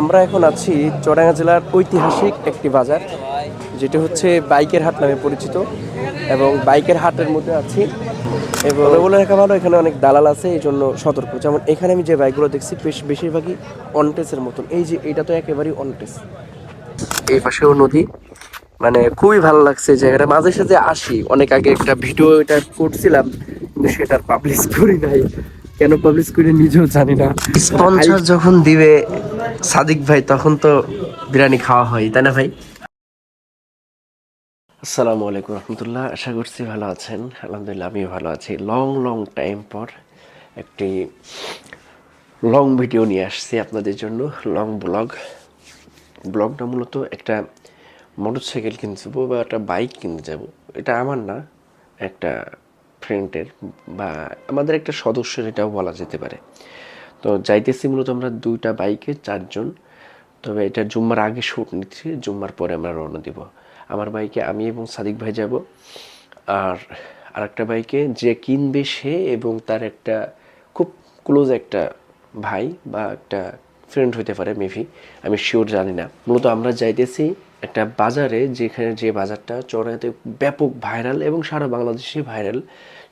আমরা এখন আছি চুয়াডাঙ্গা জেলার ঐতিহাসিক একটি বাজার, যেটি হচ্ছে বাইকের হাট নামে পরিচিত। এবং বাইকের হাটের মধ্যে আছি এবং বলে রাখা ভালো, এখানে অনেক দালাল আছে, এই জন্য সতর্ক। যেমন এখানে আমি যে বাইকগুলো দেখছি বেশিরভাগই অনটেসের মতন। এই যে এটা তো একেবারেই অনটেস, এই পাশেও নদী। মানে খুবই ভালো লাগছে জায়গাটা। মাঝে সাঝে আসি, অনেক আগে একটা ভিডিও এটা করছিলাম, কিন্তু সেটা পাবলিশ করি নাই। কেন পাবলিশ করি নিজেও জানি না। স্পন্সর যখন দিবে সাদিক ভাই, তখন তো বিরিয়ানি খাওয়া হয়, তাই না ভাই? আসসালামু আলাইকুম রহমতুল্লাহ। আশা করছি ভালো আছেন। আলহামদুলিল্লাহ আমিও ভালো আছি। লং টাইম পর একটি লং ভিডিও নিয়ে আসছি আপনাদের জন্য। লং ব্লগটা মূলত একটা মোটরসাইকেল কিনতে যাবো বা একটা বাইক কিনতে যাব। এটা আমার না, একটা ফ্রেন্ডের বা আমাদের একটা সদস্যের, এটাও বলা যেতে পারে। তো যাইতেছি মূলত আমরা দুইটা বাইকে, চারজন। তবে এটা জুম্মার আগে শ্যুট নিচ্ছি, জুম্মার পরে আমরা রওনা দিব। আমার বাইকে আমি এবং সাদিক ভাই যাব। আর আরেকটা বাইকে যে কিনবে সে এবং তার একটা খুব ক্লোজ একটা ভাই বা একটা ফ্রেন্ড হতে পারে মেবি, আমি শিওর জানি না। মূলত আমরা যাইতেছি একটা বাজারে, যেখানে যে বাজারটা চড়াইতে ব্যাপক ভাইরাল এবং সারা বাংলাদেশে ভাইরাল,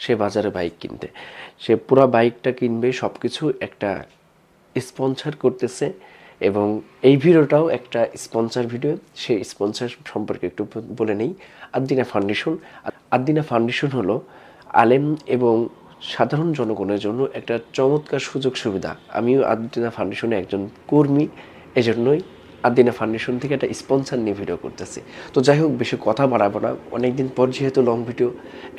সে বাজারে বাইক কিনতে। সে পুরা বাইকটা কিনবে, সব কিছু একটা স্পন্সর করতেছে। এবং এই ভিডিওটাও একটা স্পন্সর ভিডিও। সেই স্পন্সর সম্পর্কে একটু বলে নেই। আদ্দিনা ফাউন্ডেশন। আদ্দিনা ফাউন্ডেশন হলো আলেম এবং সাধারণ জনগণের জন্য একটা চমৎকার সুযোগ সুবিধা। আমিও আদ্দিনা ফাউন্ডেশনে একজন কর্মী, এজন্যই আদ্দিনা ফাউন্ডেশন থেকে একটা স্পন্সর নিয়ে ভিডিও করতেছি। তো যাই হোক, বেশি কথা বাড়াবো না। অনেকদিন পর যেহেতু লং ভিডিও,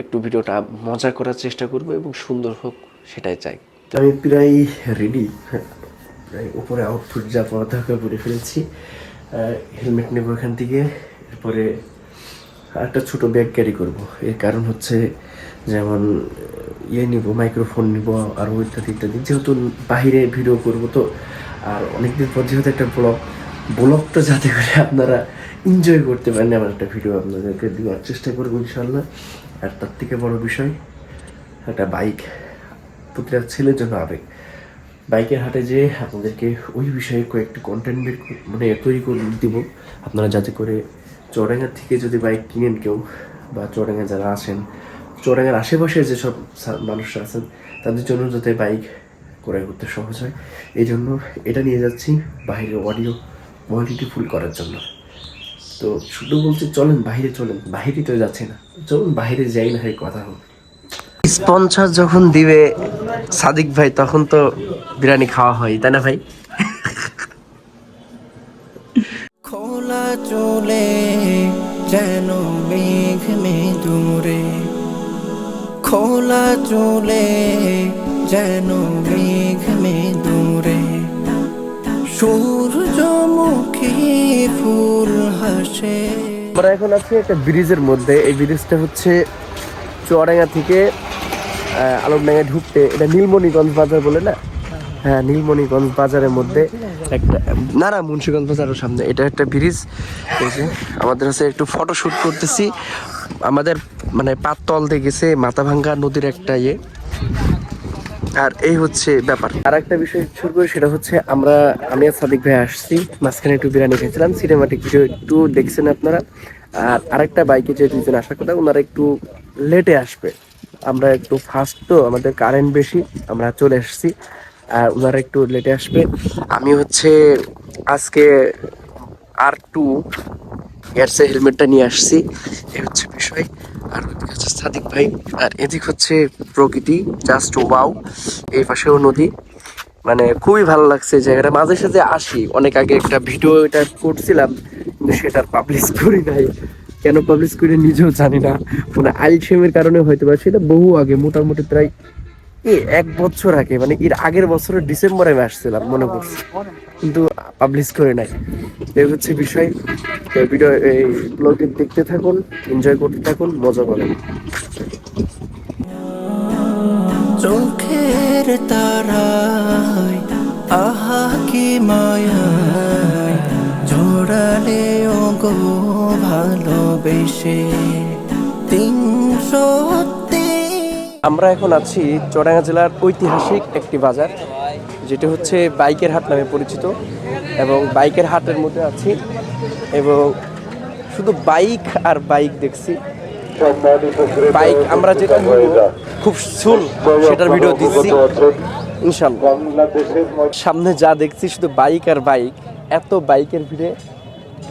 একটু ভিডিওটা মজা করার চেষ্টা করব এবং সুন্দর হোক সেটাই চাই। আমি প্রায় রেডি, প্রায় উপরে আউটফিট যা পরা দরকার পরে ফেলেছি। হেলমেট নেবো এখান থেকে, এরপরে একটা ছোট ব্যাগ ক্যারি করব। এর কারণ হচ্ছে যেমন নিব, মাইক্রোফোন নিব, আর ইত্যাদি। যেহেতু বাহিরে ভিডিও করব, তো আর অনেকদিন পর যেহেতু একটা ব্লগটা যাতে করে আপনারা এনজয় করতে পারেন, আমার একটা ভিডিও আপনাদেরকে দেওয়ার চেষ্টা করবো ইনশাল্লাহ। আর তার থেকে বড় বিষয়, একটা বাইক প্রতিটা ছেলের জন্য আবেগ। বাইকের হাটে যে আপনাদেরকে ওই বিষয়ে কয়েকটি কন্টেন্ট তৈরি করে দিব, আপনারা যাতে করে চুয়াডাঙ্গা থেকে যদি বাইক কিনেন কেউ, বা চুয়াডাঙ্গা যারা আসেন, চুয়াডাঙ্গার আশেপাশে যেসব মানুষরা আছেন, তাদের জন্য যাতে বাইক ক্রয় করতে সহজ হয়, এই জন্য এটা নিয়ে যাচ্ছি বাইরের অডিও কোয়ালিটি ফুল করার জন্য। তো শুধু বলছি চলেন বাইরে, চলেন বাইরে তো যাচ্ছে না, চলুন বাইরে যাই না, হয় কথা হোক। স্পন্সর যখন দিবে সাদিক ভাই, তখন তো বিরিয়ানি খাওয়া হয়, তাই না ভাই? খোলা চলে যেন মেঘ দূরে, খোলা চলে যেন মেঘ দূরে, সূর্যমুখী ফুল হাসে। আমরা এখন আছি একটা ব্রিজের মধ্যে। এই ব্রিজটা হচ্ছে চুয়াডাঙ্গা থেকে আলমডাঙ্গায় ঢুকতে, এটা নীলমণিগঞ্জ বাজার বলে না? হ্যাঁ, নীলমণিগঞ্জ বাজারের মধ্যে একটা, না মুন্সিগঞ্জ বাজারের সামনে এটা একটা ব্রিজ। আমাদের হচ্ছে একটু ফটো শুট করতেছি। আমাদের মানে পাততল দিয়ে গেছে মাথাভাঙ্গা নদীর একটা ইয়ে। আর এই হচ্ছে ব্যাপার। আর একটা বিষয় শুরু করি, সেটা হচ্ছে আমি আর সাদিক ভাই আসছি, মাঝখানে একটু বিরিয়ানি খেয়েছিলাম। সিনেমাটিক ভিডিও একটু দেখছেন আপনারা। আর আরেকটা বাইকে যে দুজন আসার কথা, ওনারা একটু লেটে আসবে। আমরা একটু ফাস্ট, তো আমাদের কারেন্ট বেশি, আমরা চলে এসেছি। আর ওনারা একটু লেটে আসবে। আমি হচ্ছে আজকে R2 এয়ারসে হেলমেটটা নিয়ে আসছি, এই হচ্ছে বিষয়। আর ওদিকে হচ্ছে সাদিক ভাই, আর এদিক হচ্ছে প্রকৃতি, জাস্ট ওয়াও। এই পাশেও নদী। মানে খুবই ভালো লাগছে জায়গাটা। মাঝে সাঝে আসি, অনেক আগে একটা ভিডিও এটা করছিলাম, কিন্তু সেটা পাবলিশ করি নাই। কেন পাবলিশ করি নিজেও জানি না। মানে আইলসেমের কারণে হয়তো বা, সেটা বহু আগে, মোটামুটি প্রায় 1 বছর আগে, মানে এর আগের বছরের ডিসেম্বরে আমি আসছিলাম মনে পড়ছে, কিন্তু পাবলিশ করে নাই। এই হচ্ছে বিষয়। ভিডিও এই ব্লগে দেখতে থাকুন, এনজয় করতে থাকুন, মজা করেন। চোখের তারায় আহা কি মায়ায় জোড়ালে ও গো ভালোবেসে 300। আমরা এখন আছি চুয়াডাঙ্গা জেলার ঐতিহাসিক একটি বাজার, যেটি হচ্ছে বাইকের হাট নামে পরিচিত। এবং বাইকের হাটের মধ্যে আছি এবং শুধু বাইক আর বাইক দেখছি। বাইক আমরা যেটা খুব সুন সেটার ভিডিও দিচ্ছি ইনশাল্লাহ। সামনে যা দেখছি শুধু বাইক আর বাইক, এত বাইকের ভিড়ে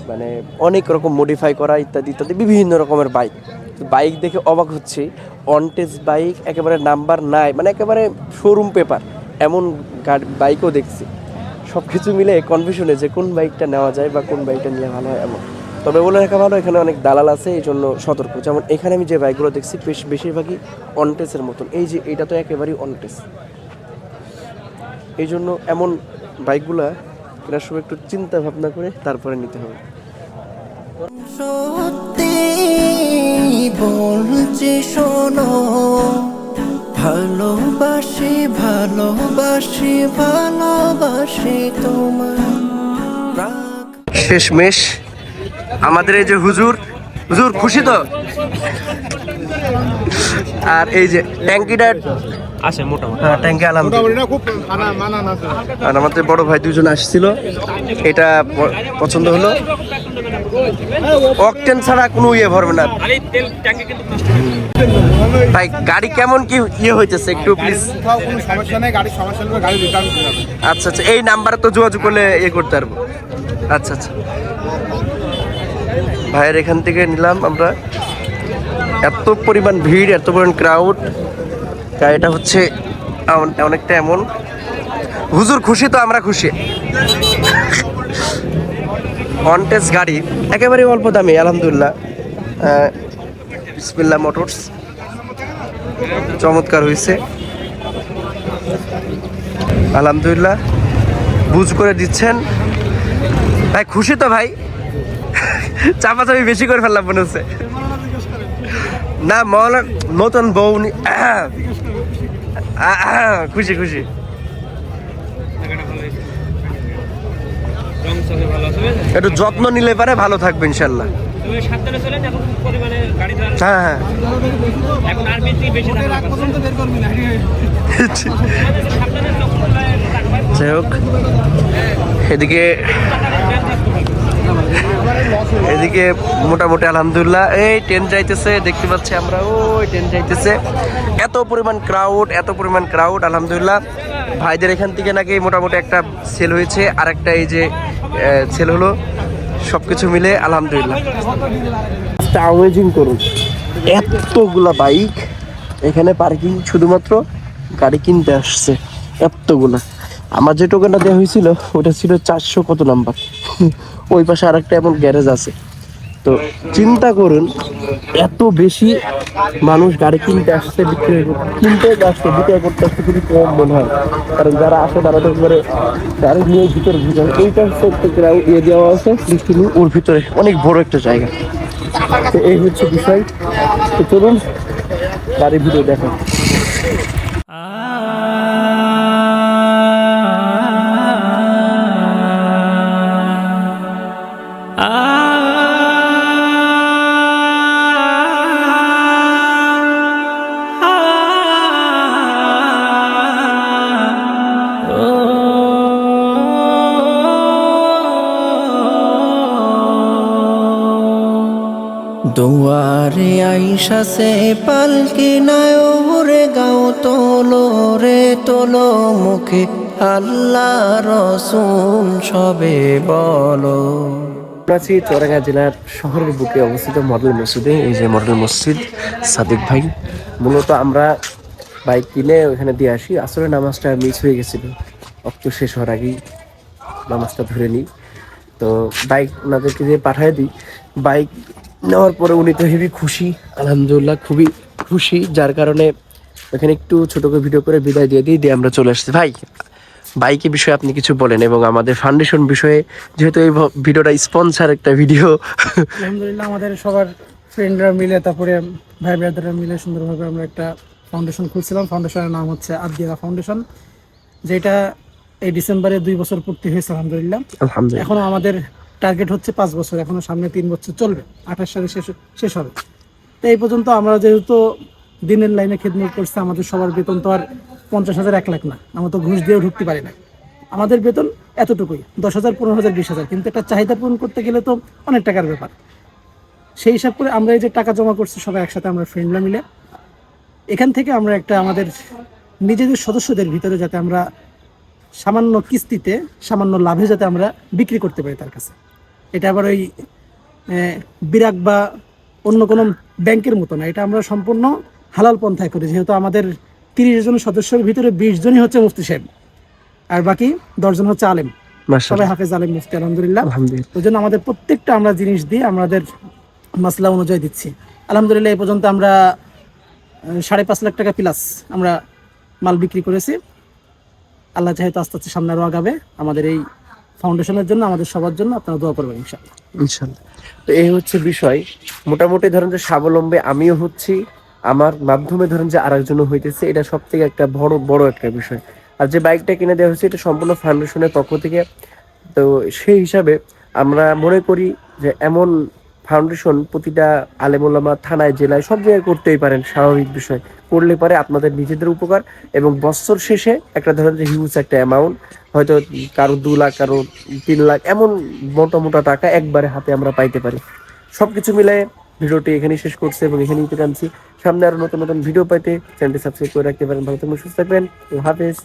মানে অনেক রকম মডিফাই করা ইত্যাদি ইত্যাদি বিভিন্ন রকমের বাইক। বাইক দেখে অবাক হচ্ছে, অনটেজ বাইক একেবারে নাম্বার নাই, মানে একেবারে শোরুম পেপার এমন বাইকও দেখছি। সব কিছু মিলে কনফিউশনে যে কোন বাইকটা নেওয়া যায় বা কোন বাইকটা নিলে ভালো হয় এমন। তবে বলে রাখা ভালো, এখানে অনেক দালাল আছে, এই জন্য সতর্ক। যেমন এখানে আমি যে বাইকগুলো দেখছি বেশিরভাগই অনটেসের মতন। এই যে এটা তো একেবারেই অনটেস, এই জন্য এমন বাইকগুলা কেনার সময় একটু চিন্তা ভাবনা করে তারপরে নিতে হবে। সত্যি বলছি শোনো, ভালোবাসি ভালোবাসি ভালোবাসি তোমার। শেষমেশ আমাদের এই যে হুজুর খুশি তো? আর এই যে ট্যাঙ্কিটা আছে মোটামুটি, হ্যাঁ ট্যাঙ্কি আলহামদুলিল্লাহ খুব মানান আছে। আর আমাদের বড় ভাই দুজন আসছিল, এটা পছন্দ হলো। অকটেন ছাড়া কোনো ইয়ে ভরবে না ভাই। গাড়ি কেমন কি ইয়ে হইতেছে একটু প্লিজ? কোনো সমস্যা নেই, গাড়ির সমস্যা হলে গাড়ি রিটার্ন করে যাবে। আচ্ছা আচ্ছা, এই নাম্বারে তো যোগাযোগ করলে ইয়ে করতে পারবো। আচ্ছা আচ্ছা, ভাইয়ের এখান থেকে নিলাম আমরা। এত পরিমাণ ভিড়, এত পরিমাণ ক্রাউড, গাড়িটা হচ্ছে অনেকটা এমন। হুজুর খুশি তো, আমরা খুশি। অনটেস গাড়ি একেবারে অল্প দামে আলহামদুলিল্লাহ। বিসমিল্লাহ মোটরস, চমৎকার হয়েছে আলহামদুলিল্লাহ। বুঝ করে দিচ্ছেন ভাই, খুশি তো ভাই? চাপাচাপি বেশি করে ফেললাম মনে হচ্ছে না? মহলা নতুন বউ খুশি খুশি। একটু যত্ন নিলে পারে ভালো থাকবে ইনশাল্লাহ। হ্যাঁ হ্যাঁ, যাই হোক, এদিকে মোটামুটি আলহামদুলিল্লাহ। এই ট্রেন যাইতেছে, দেখতে পাচ্ছি আমরা, ওই ট্রেন যাইতেছে। এত পরিমাণ ক্রাউড আলহামদুলিল্লাহ। ভাইদের এখান থেকে নাকি মোটামুটি একটা সেল হয়েছে, আর একটা এই যে সেল হলো। সব কিছু মিলে আলহামদুলিল্লাহ। আমেজিং করুন, এতগুলা বাইক এখানে পার্কিং, শুধুমাত্র গাড়ি কিনতে আসছে এতগুলা। আমার যে টোকেনটা দেওয়া হয়েছিল ওটা ছিল 400 কত নাম্বার। ওই পাশে আর একটা এমন গ্যারেজ আছে। তো চিন্তা করুন, এত বেশি মানুষ গাড়ি কিনতে আসছে, বিক্রি করতে আসছে খুবই কম মনে হয়। কারণ যারা আসে তারা তো একবারে গাড়ি নিয়ে ভিতরে ঢুকে। এইটা হচ্ছে একটা ইয়ে দেওয়া আছে দৃষ্টিনি, ওর ভিতরে অনেক বড় একটা জায়গা। তো এই হচ্ছে বিষয়। তো চলুন গাড়ির ভিতরে দেখো। দুয়ারে আইসা সে পালকি নায় রে গাও তোলো রে তোলো, মুখে আল্লাহ রসুল সবে বলো। আছি চুয়াডাঙ্গা জেলার শহরের বুকে অবস্থিত মডেল মসজিদে। এই যে মডেল মসজিদ, সাদিক ভাই। মূলত আমরা বাইক কিনে ওখানে দিয়ে আসি। আসলে নামাজটা মিস হয়ে গেছিল, অক্ত শেষ হওয়ার আগেই নামাজটা ধরে নিই। তো বাইক ওনাদেরকে দিয়ে পাঠিয়ে দিই। বাইক নেওয়ার পরে উনি তো হেবি খুশি আলহামদুলিল্লাহ, খুবই খুশি। যার কারণে ওখানে একটু ছোট করে ভিডিও করে বিদায় দিয়ে আমরা চলে আসছি। ভাই, বাইকের বিষয়ে আপনি কিছু বলেন এবং আমাদের ফাউন্ডেশন বিষয়ে, যেহেতু এই ভিডিওটা স্পন্সর একটা ভিডিও। আলহামদুলিল্লাহ, আমাদের সবার ফ্রেন্ডরা মিলে, তারপরে ভাই ব্রাদাররা মিলে সুন্দরভাবে আমরা একটা ফাউন্ডেশন খুলছিলাম। ফাউন্ডেশনের নাম হচ্ছে আদিয়া ফাউন্ডেশন, যেটা এই ডিসেম্বরে 2 বছর পূর্তি হয়েছে আলহামদুলিল্লাহ। এখনো আমাদের টার্গেট হচ্ছে 5 বছর, এখনো সামনে 3 বছর চলবে, 28 সালে শেষ হবে। তো এই পর্যন্ত আমরা যেহেতু দিনের লাইনে খেদমত করছি, আমাদের সবার বেতন তো আর 50,000 1 লাখ না, আমরা তো ঘুষ দিয়েও ঢুকতে পারি না। আমাদের বেতন এতটুকুই, 10,000, 15,000, 20,000, কিন্তু একটা চাহিদা পূরণ করতে গেলে তো অনেক টাকার ব্যাপার। সেই হিসাব করে আমরা এই যে টাকা জমা করছি সবাই একসাথে, আমরা ফ্রেন্ডরা মিলে, এখান থেকে আমরা একটা আমাদের নিজেদের সদস্যদের ভিতরে যাতে আমরা সামান্য কিস্তিতে সামান্য লাভে যাতে আমরা বিক্রি করতে পারি তার কাছে। এটা আবার ওই বিরাট বা অন্য কোনো ব্যাংকের মতো না, এটা আমরা সম্পূর্ণ হালাল পন্থায় করি। যেহেতু আমাদের 30 জন সদস্যের ভিতরে 20 জনই হচ্ছে মুফতি সাহেব, আর বাকি 10 জন হচ্ছে আলেম, সবাই মাশাআল্লাহ, হাফেজ আলেম মুফতি আলহামদুলিল্লাহ। আলহামদুলিল্লাহ। ওই জন্য আমাদের প্রত্যেকটা আমরা জিনিস দিয়ে আমাদের মাসলা অনুযায়ী দিচ্ছি আলহামদুলিল্লাহ। এই পর্যন্ত আমরা 5.5 লাখ টাকা প্লাস আমরা মাল বিক্রি করেছি। আল্লাহ চাহে তো আস্তে আস্তে সামনে আরো আগাবে। আমাদের এই ফাউন্ডেশনের জন্য, আমাদের সবার জন্য আপনারা দোয়া করবেন ইনশাআল্লাহ। ইনশাল্লাহ। তো এই হচ্ছে বিষয়। মোটামুটি ধরেন যে স্বাবলম্বী আমিও হচ্ছি, আমার মাধ্যমে ধরেন যে আরেকজনও হইতেছে, এটা সব থেকে একটা বড় বড় একটা বিষয়। আর যে বাইকটা কিনে দেওয়া হয়েছে এটা সম্পূর্ণ ফাউন্ডেশনের পক্ষ থেকে। তো সেই হিসাবে আমরা মনে করি যে এমন ফাউন্ডেশন প্রতিটা আলেমুলামা থানায় জেলায় সব জায়গায় করতেই পারেন, স্বাভাবিক বিষয়। করলে পারে আপনাদের নিজেদের উপকার, এবং বছর শেষে একটা ধরেন যে হিউজ একটা অ্যামাউন্ট, হয়তো কারো 2 লাখ, কারো 3 লাখ, এমন মোটা মোটা টাকা একবারে হাতে আমরা পাইতে পারি। সবকিছু মিলে ভিডিওটি এখানেই শেষ করছি এবং এখানেই টানছি। সামনে আরো নতুন নতুন ভিডিও পাইতে চ্যানেলটি সাবস্ক্রাইব করে রাখতে পারেন। ভালো থাকবেন, সুস্থ থাকবেন, হাফেজ।